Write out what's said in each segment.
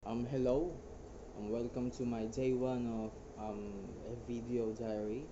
Hello, welcome to my day one of a video diary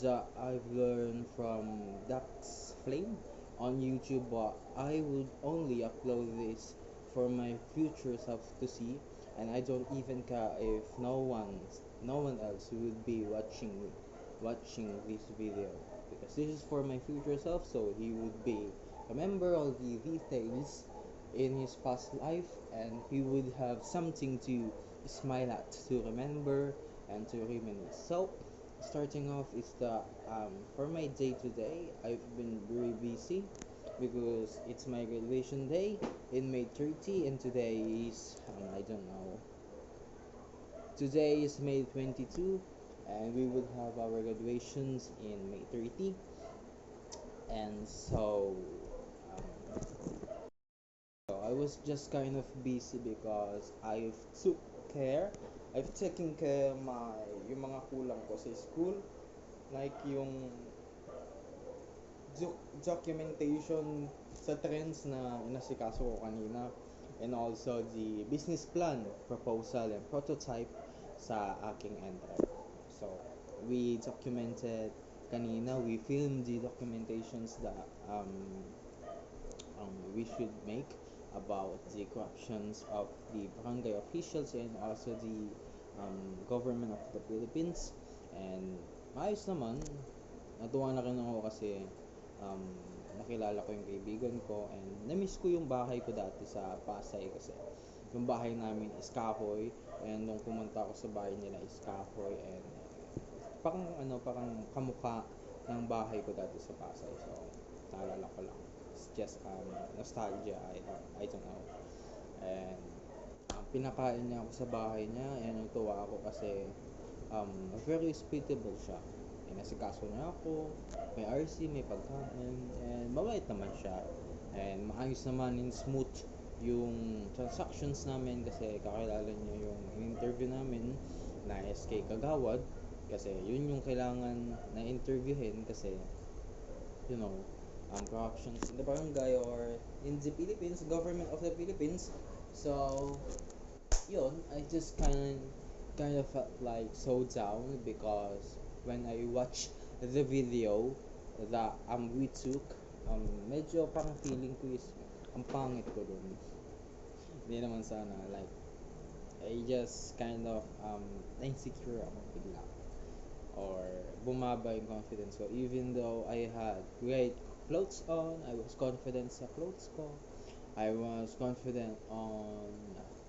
that I've learned from Dax Flame on YouTube, but I would only upload this for my future self to see, and I don't even care if no one else would be watching this video because this is for my future self, so he would be remember all the details in his past life, and he would have something to smile at, to remember, and to reminisce. So, starting off is the for my day today, I've been very busy because it's my graduation day in May 30, and today is I don't know. Today is May 22, and we would have our graduations in May 30, and I was just kind of busy because care, I've taken care yung mga kulang ko sa school, like yung documentation sa trends na inasikaso ko kanina, and also the business plan, proposal, and prototype sa aking entrep. So, we documented kanina, we filmed the documentations that we should make about the corruptions of the barangay officials and also the government of the Philippines. And maayos naman, natuwa na rin ako kasi um, nakilala ko yung kaibigan ko, and na-miss ko yung bahay ko dati sa Pasay kasi yung bahay namin is kahoy, and nung pumunta ako sa bahay nila is kahoy, and parang kamukha ng bahay ko dati sa Pasay. So, naalala ko lang. It's just nostalgia, I don't know. And pinakain niya ako sa bahay niya, and natuwa ako kasi very hospitable siya. Inasikaso niya ako, may RC, may pagkain, and mabait naman siya. And maayos naman in smooth yung transactions namin kasi kakilala niya yung interview namin na SK Kagawad, kasi yun yung kailangan na interviewin kasi you know corruptions in the barangay or in the Philippines, government of the Philippines. So yun, I just kind of felt like so down because when I watched the video that we took, medyo parang feeling ko is ang pangit ko dun. Hindi naman sana, like I just kind of insecure ako bigla, or bumaba yung confidence ko even though I had great clothes on. I was confident sa clothes ko, I was confident on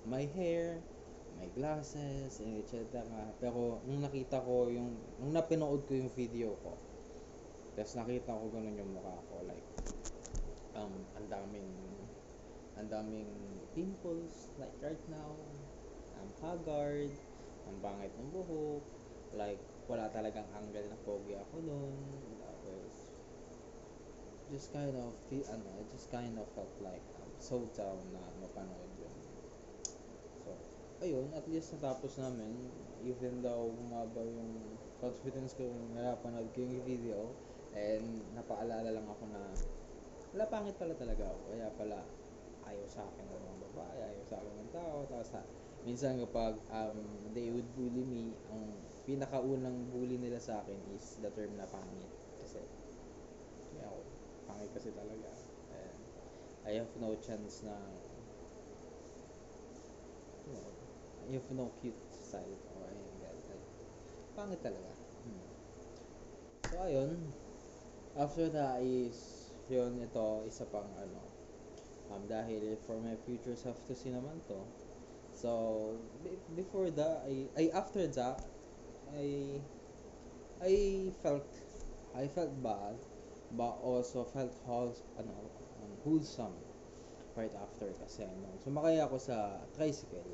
my hair, my glasses, and etc. Pero nung nakita ko nung napinood ko yung video ko, tapos nakita ko ganun yung mukha ko, like um ang daming ang daming pimples like right now, I'm haggard, ang bangit ng buhok, like wala talagang angle na pogi ako nun. Tapos I just kind of felt like so down na mapanood yun. So, ayun, at least natapos namin, even though bumaba yung confidence ko nung napanood ko yung video, and napaalala lang ako na wala, pangit pala talaga ako, kaya pala ayaw sa akin ng mga babae, ayaw sa akin ng tao. Tapos minsan kapag they would bully me, ang pinakaunang bully nila sa akin is the term na pangit, kasi yeah, pangit kasi talaga, and I have no chance na you know, I have no cute side or anything like pangit talaga. So ayun, after that is yun, ito isa pang dahil for my future self kasi naman to. So before that, I after that, I I felt I felt bad, but also felt wholesome right after, kasi sumakay ako sa tricycle.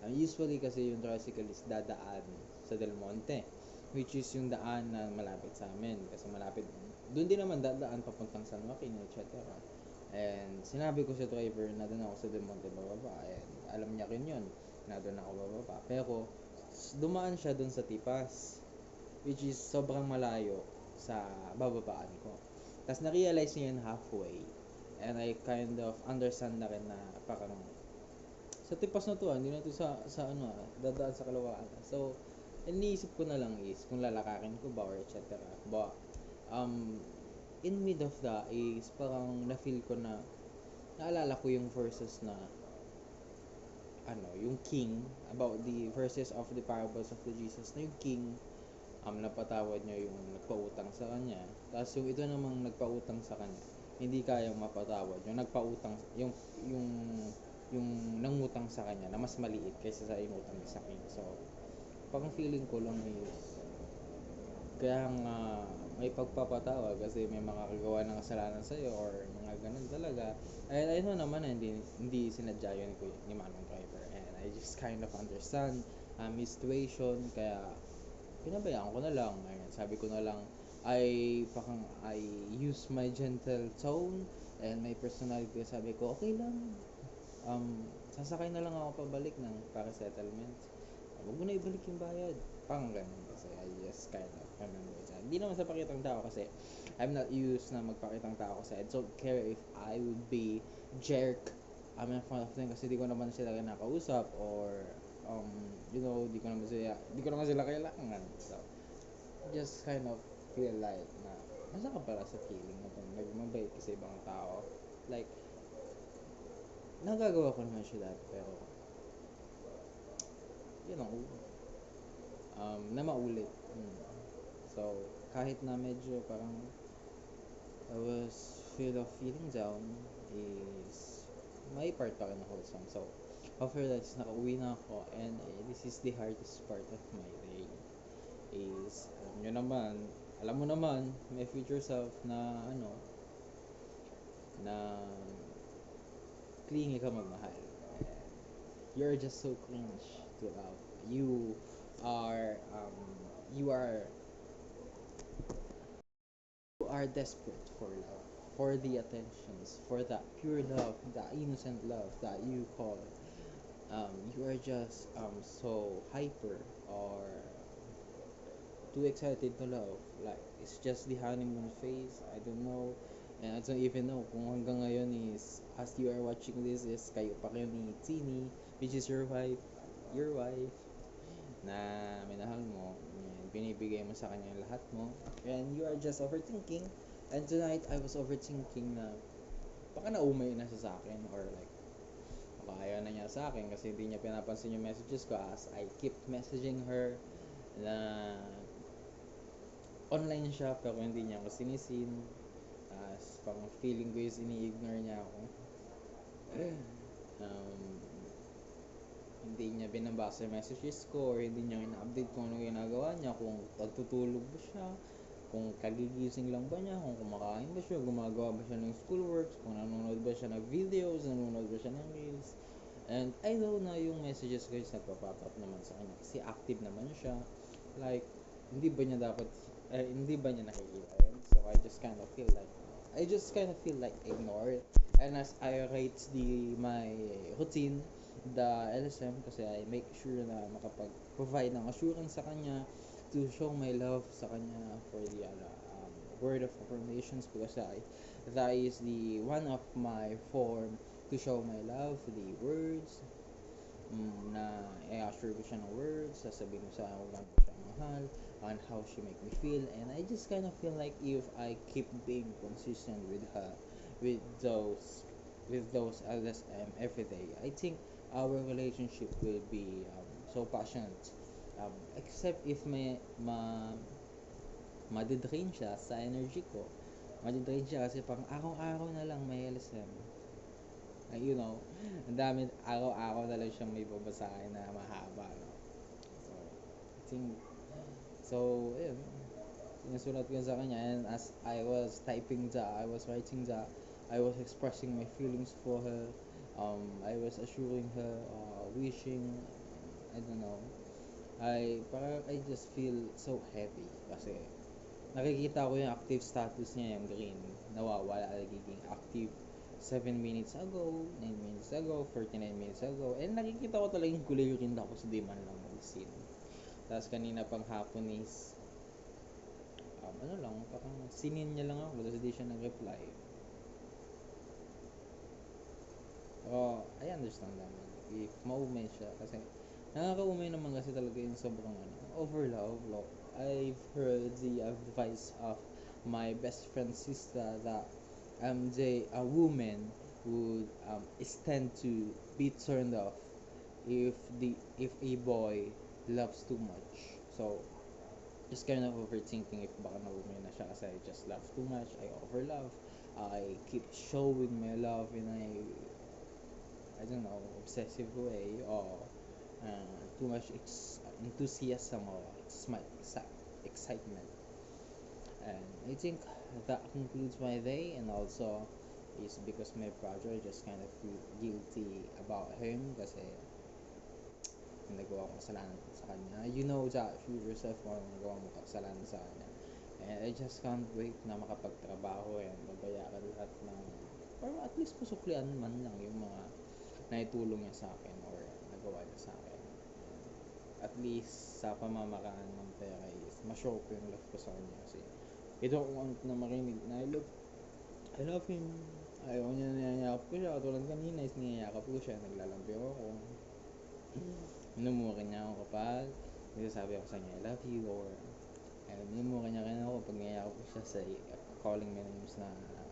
Usually kasi yung tricycle is dadaan sa Del Monte, which is yung daan na malapit sa amin kasi malapit doon din naman dadaan papuntang San Joaquin, etc. And sinabi ko sa driver na doon ako sa Del Monte bababa, and alam niya rin yun na doon ako bababa, pero dumaan siya doon sa Tipas, which is sobrang malayo sa bababaan ko. Tapos na-realize niya yun halfway, and I kind of understand na rin na parang sa tipas na to, hindi na to sa ano, dadaan sa kalawaan. So, iniisip ko na lang is kung lalakarin ko ba or etc. But, in mid of that is parang na-feel ko na naalala ko yung verses na ano, yung king, about the verses of the parables of the Jesus, na yung king, napatawad niya yung nagpautang sa kanya. Tapos yung ito namang nagpautang sa kanya, hindi kayang mapatawad. Yung nagpautang, yung, yung nangutang sa kanya na mas maliit kaysa sa inutang niya sa king. So, parang feeling ko lang is, kaya nga may pagpapatawa kasi may mga kagawa ng kasalanan sa'yo or mga ganun talaga. And I know naman na hindi sinadya yun ni Manong Driver, and I just kind of understand his situation, kaya pinabayaan ko na lang. Ayun, sabi ko na lang, I use my gentle tone and my personality. Sabi ko, okay lang, sasakay na lang ako pabalik ng para settlement. Huwag mo na ibalik yung bayad. Pang ganun kasi I just kind of remember that. Hindi naman sa pakitang tao kasi I'm not used na magpakitang tao kasi I don't care if I would be jerk in front of them kasi di ko naman sila kinakausap or di ko naman sila kailangan. So, just kind of feel like na masama pala sa feeling na kung nagmabait ka sa ibang tao. Like, nagagawa ko naman siya dati pero you know, na maulit. So, kahit na medyo parang I was feeling down is may part pa rin na wholesome. So, after that, nakauwi na ako and this is the hardest part of my day is, alam mo naman, my future self na na clingy ka magmahal. You're just so cringe to love. Are, um, you are you are desperate for love, for the attentions, for that pure love, that innocent love that you call. You are just so hyper or too excited to love. Like, it's just the honeymoon phase. I don't know. And I don't even know kung hanggang ngayon is, as you are watching this, is kayo pa kayo ni Tini, which is your wife, na minahal mo, and binibigay mo sa kanya yung lahat mo, and you are just overthinking. And tonight, I was overthinking na baka naumay na siya sa akin, or like, baka ayaw na niya sa akin kasi hindi niya pinapansin yung messages ko as I keep messaging her na online siya pero hindi niya ako sinisin. As parang feeling ko is ini-ignore niya ako. um, Hindi niya binabasa yung messages ko or hindi niya ina-update kung ano ginagawa niya, kung pagtutulog ba siya, kung kagigising lang ba niya, kung kumakain ba siya, gumagawa ba siya ng schoolworks, kung nanonood ba siya ng videos, nanonood ba siya ng reels. And I know na yung messages ko is nagpa-pop up naman sa kanya kasi active naman siya. Like, hindi ba niya nakikita yun? So I just kind of feel like ignore it. And as I rate my routine, the LSM, kasi I make sure na makapag-provide ng assurance sa kanya, to show my love sa kanya for the word of affirmations, because that is the one of my form to show my love, the words, na i-assure ko siya ng words, sasabihin ko sa kung gaano ko siya mahal, on how she make me feel. And I just kind of feel like if I keep being consistent with her, with those LSM every day, I think our relationship will be so passionate. Except if madidrain siya sa energy ko, madidrain siya kasi pang araw-araw na lang may LSM. Ang dami, araw-araw na lang siyang may babasahin na mahaba, no? So, I think, so, ayun, sinusulat ko sa kanya, and as I was writing that, I was expressing my feelings for her, I was assuring her, wishing, I don't know, I just feel so happy kasi nakikita ko yung active status niya, yung green, nawawala, nagiging active 7 minutes ago, 9 minutes ago, 49 minutes ago, and nakikita ko talagang kulay yung rin ako sa di man lang mag-sin. Tapos kanina pang hapon is, parang sinin niya lang ako, tapos di siya nag-reply. Oh, I understand naman. if maumay siya. Kasi nakakaumay naman kasi talaga yung sobrang over love. I've heard the advice of my best friend sister that a woman would is tend to be turned off if a boy loves too much. So just kind of overthinking if baka naumay na siya kasi I just love too much, I overlove, I keep showing my love in a, I don't know, obsessive way, or too much enthusiasm or excitement. And I think that concludes my day, and also is because my brother just kind of feel guilty about him kasi nagawa ko kasalanan sa kanya. You know that you yourself kung anong nagawa mo kasalanan sa kanya. And I just can't wait na makapagtrabaho and mabayaran lahat ng, or at least pusuklian man lang yung mga naitulong niya sa akin or nagawa niya sa akin. At least sa pamamaraan ng pera is ma-show ko yung love ko sa kanya kasi I don't want na marinig na I love him. Ayaw niya, niyayakap ko siya. Katulad kanina is niyayakap ko siya. Naglalambing ako. Minumura niya ako kapag nagsasabi ako sa kanya, I love you, or minumura niya rin ako pag niyayakap ko siya sa calling my names na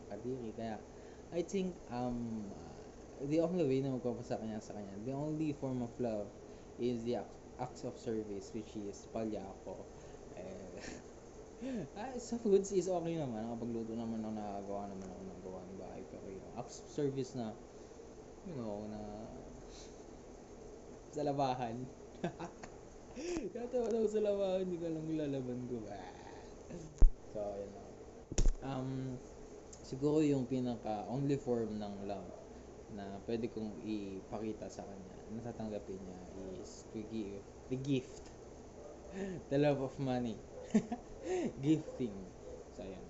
kadiri. Kaya I think the only way na magpapasa kanya sa kanya, the only form of love is the acts of service, which is palya ako. Sa foods is okay naman, nakapagluto naman ako, nakagawa naman ako ng gawa ng bahay, pero yung acts of service na, you know, na sa labahan. Katawa ako sa labahan, hindi ko alam lalaban ko. So, yun lang. Siguro yung pinaka only form ng love na pwede kong ipakita sa kanya, natatanggapin niya, is to give the gift, the love of money. Gifting. So, ayan.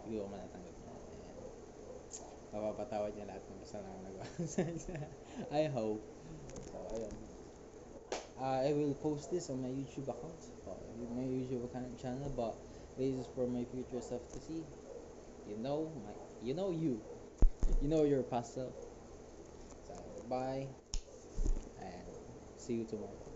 Siguro matatanggap niya. Ayan. Mapapatawad niya lahat ng kasalanan na nagawa sa kanya. I hope. So, ayan. I will post this on my YouTube account, my YouTube channel, but this is for my future self to see. You know you know your past self. So bye, and see you tomorrow.